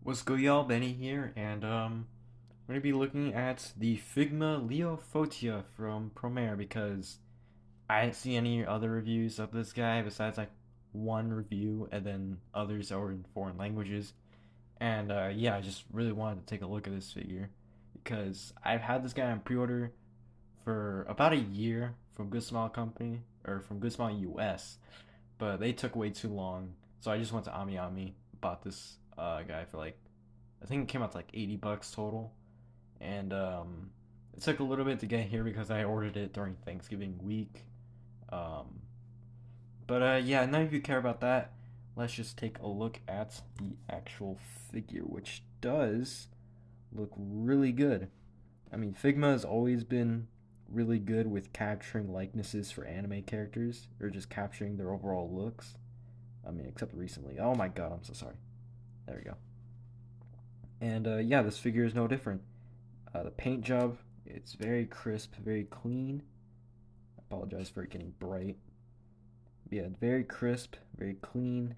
What's good, y'all? Benny here, and I'm gonna be looking at the Figma Leo Fotia from Promare because I didn't see any other reviews of this guy besides like one review, and then others are in foreign languages. And yeah, I just really wanted to take a look at this figure because I've had this guy on pre-order for about a year from Good Smile Company or from Good Smile US, but they took way too long. So I just went to Ami Ami, bought this guy for like I think it came out to like 80 bucks total. And it took a little bit to get here because I ordered it during Thanksgiving week. Um, but yeah, none of you care about that. Let's just take a look at the actual figure, which does look really good. I mean, Figma has always been really good with capturing likenesses for anime characters or just capturing their overall looks. I mean, except recently. Oh my god, I'm so sorry. There we go. And yeah, this figure is no different. The paint job, it's very crisp, very clean. I apologize for it getting bright. Yeah, very crisp, very clean.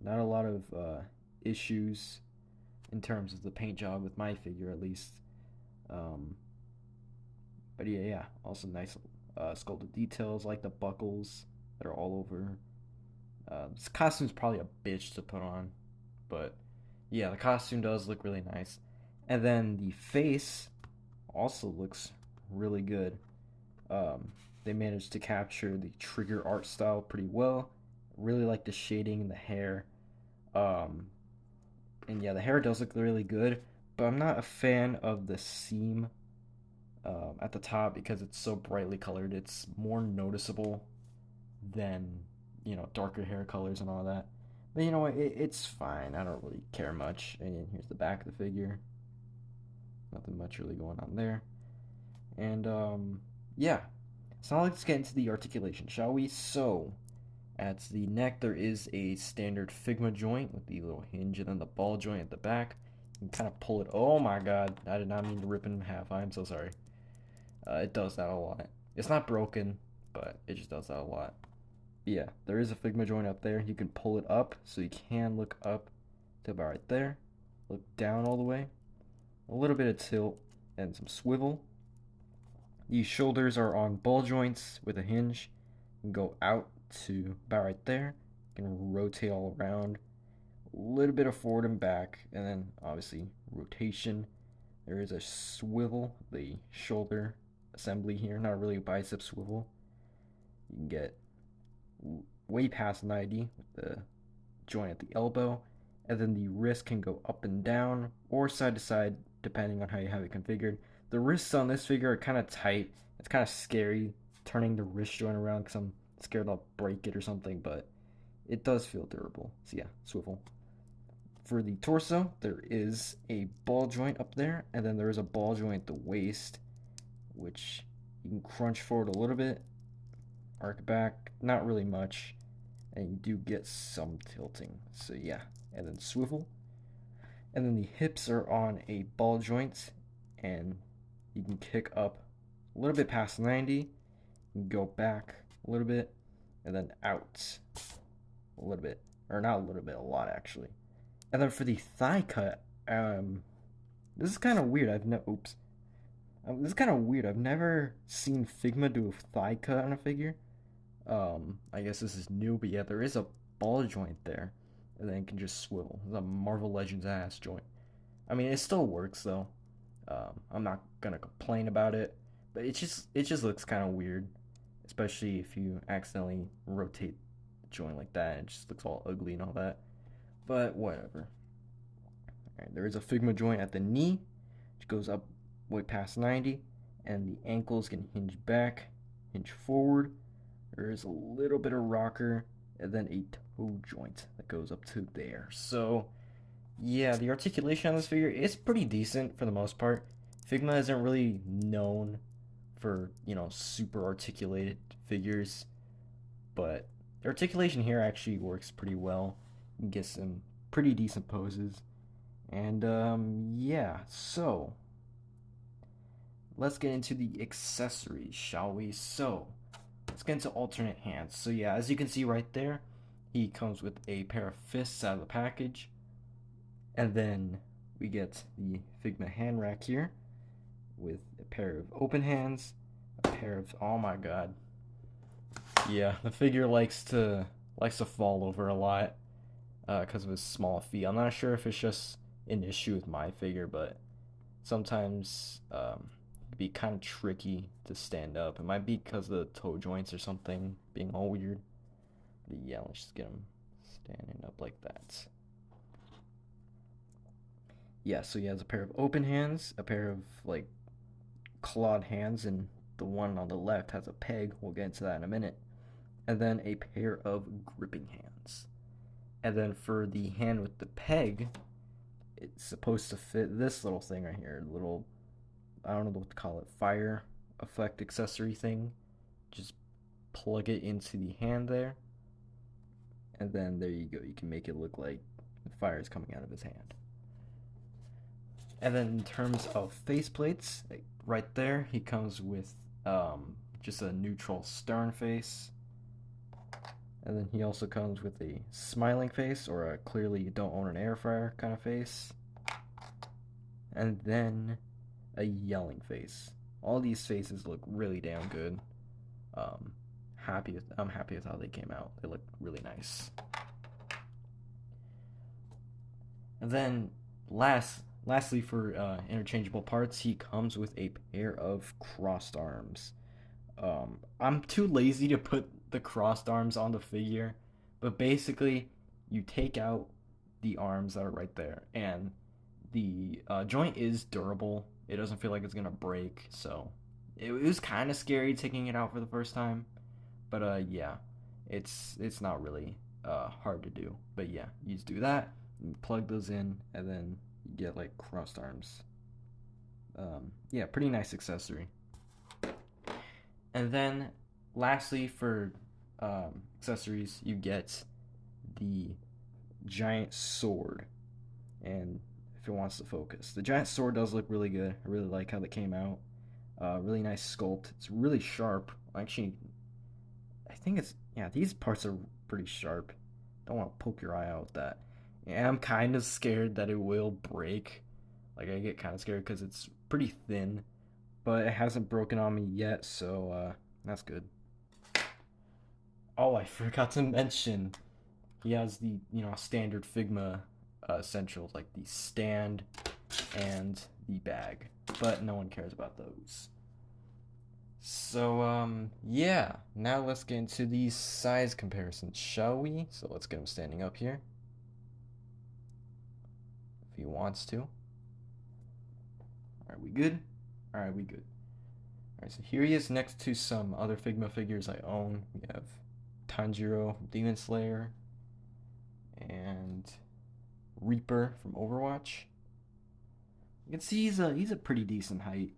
Not a lot of issues in terms of the paint job with my figure, at least. Um, but yeah. Also nice sculpted details, like the buckles that are all over. This costume's probably a bitch to put on, but yeah, the costume does look really nice. And then the face also looks really good. Um, they managed to capture the trigger art style pretty well. Really like the shading in the hair. Um, and yeah, the hair does look really good, but I'm not a fan of the seam at the top because it's so brightly colored. It's more noticeable than, darker hair colors and all that. But you know what? It's fine. I don't really care much. And here's the back of the figure. Nothing much really going on there. And yeah. So now let's get into the articulation, shall we? So, at the neck, there is a standard Figma joint with the little hinge and then the ball joint at the back. You can kind of pull it. Oh my god, I did not mean to rip it in half. I'm so sorry. It does that a lot. It's not broken, but it just does that a lot. Yeah, there is a Figma joint up there. You can pull it up, so you can look up to about right there. Look down all the way. A little bit of tilt and some swivel. These shoulders are on ball joints with a hinge. You can go out to about right there. You can rotate all around. A little bit of forward and back, and then obviously rotation. There is a swivel, the shoulder assembly here, not really a bicep swivel. You can get way past 90 with the joint at the elbow, and then the wrist can go up and down or side to side depending on how you have it configured. The wrists on this figure are kind of tight. It's kind of scary turning the wrist joint around because I'm scared I'll break it or something, but it does feel durable. So yeah, swivel. For the torso, there is a ball joint up there, and then there is a ball joint at the waist, which you can crunch forward a little bit, arc back, not really much, and you do get some tilting. So yeah, and then swivel. And then the hips are on a ball joint, and you can kick up a little bit past 90, and go back a little bit, and then out a little bit, or not a little bit, a lot actually. And then for the thigh cut, this is kind of weird. This is kind of weird. I've never seen Figma do a thigh cut on a figure. I guess this is new, but yeah, there is a ball joint there, and then it can just swivel. It's a Marvel Legends ass joint. I mean, it still works though. I'm not gonna complain about it, but it just looks kind of weird, especially if you accidentally rotate the joint like that. It just looks all ugly and all that. But whatever. Alright, there is a Figma joint at the knee, which goes up way past 90, and the ankles can hinge back, hinge forward. There is a little bit of rocker, and then a toe joint that goes up to there. So, yeah, the articulation on this figure is pretty decent for the most part. Figma isn't really known for, super articulated figures, but the articulation here actually works pretty well. You can get some pretty decent poses. And yeah, so let's get into the accessories, shall we? So let's get into alternate hands. So yeah, as you can see right there, he comes with a pair of fists out of the package. And then we get the Figma hand rack here with a pair of open hands, a pair of, oh my god. Yeah, the figure likes to fall over a lot because of his small feet. I'm not sure if it's just an issue with my figure, but sometimes it can be kind of tricky to stand up. It might be because of the toe joints or something being all weird. But yeah, let's just get him standing up like that. Yeah, so he has a pair of open hands, a pair of like clawed hands, and the one on the left has a peg. We'll get into that in a minute. And then a pair of gripping hands. And then for the hand with the peg, it's supposed to fit this little thing right here. Little, I don't know what to call it, fire effect accessory thing. Just plug it into the hand there. And then there you go. You can make it look like the fire is coming out of his hand. And then in terms of faceplates, like right there, he comes with just a neutral stern face. And then he also comes with a smiling face, or a clearly you don't own an air fryer kind of face. And then a yelling face. All these faces look really damn good. I'm happy with how they came out. They look really nice. And then lastly for interchangeable parts, he comes with a pair of crossed arms. I'm too lazy to put the crossed arms on the figure, but basically you take out the arms that are right there, and the joint is durable. It doesn't feel like it's gonna break, so it was kind of scary taking it out for the first time. But yeah, it's not really hard to do. But yeah, you just do that, you plug those in, and then you get like crossed arms. Yeah, pretty nice accessory. And then lastly for accessories, you get the giant sword. And if it wants to focus, the giant sword does look really good. I really like how they came out. Really nice sculpt. It's really sharp. Actually, I think it's, yeah, these parts are pretty sharp. Don't want to poke your eye out with that. And I'm kind of scared that it will break. Like, I get kind of scared because it's pretty thin, but it hasn't broken on me yet, so that's good. Oh, I forgot to mention, he has the standard Figma essentials like the stand and the bag, but no one cares about those. So yeah, now let's get into these size comparisons, shall we? So let's get him standing up here if he wants to. Are we good? All right, we good. All right, so here he is next to some other Figma figures I own. We have Tanjiro from Demon Slayer and Reaper from Overwatch. You can see he's a pretty decent height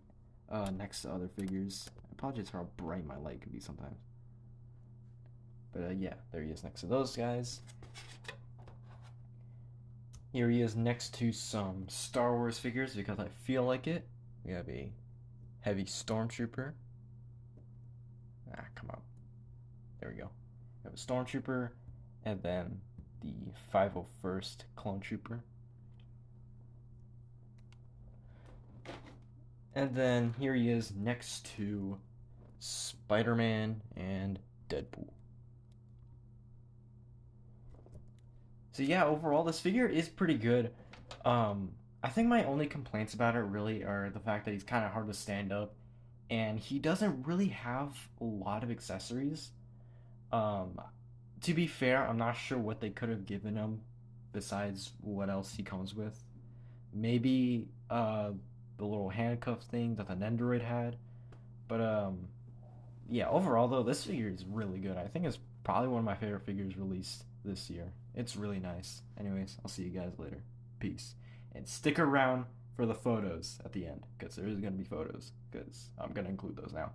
next to other figures. I apologize for how bright my light can be sometimes. But yeah, there he is next to those guys. Here he is next to some Star Wars figures because I feel like it. We have a heavy stormtrooper. Come on. There we go. We have a stormtrooper, and then the 501st clone trooper. And then here he is next to Spider-Man and Deadpool. So yeah, overall this figure is pretty good. I think my only complaints about it really are the fact that he's kind of hard to stand up, and he doesn't really have a lot of accessories. To be fair, I'm not sure what they could have given him besides what else he comes with. Maybe the little handcuff thing that the Nendoroid had. But yeah, overall though, this figure is really good. I think it's probably one of my favorite figures released this year. It's really nice. Anyways, I'll see you guys later. Peace. And stick around for the photos at the end, because there is going to be photos, because I'm going to include those now.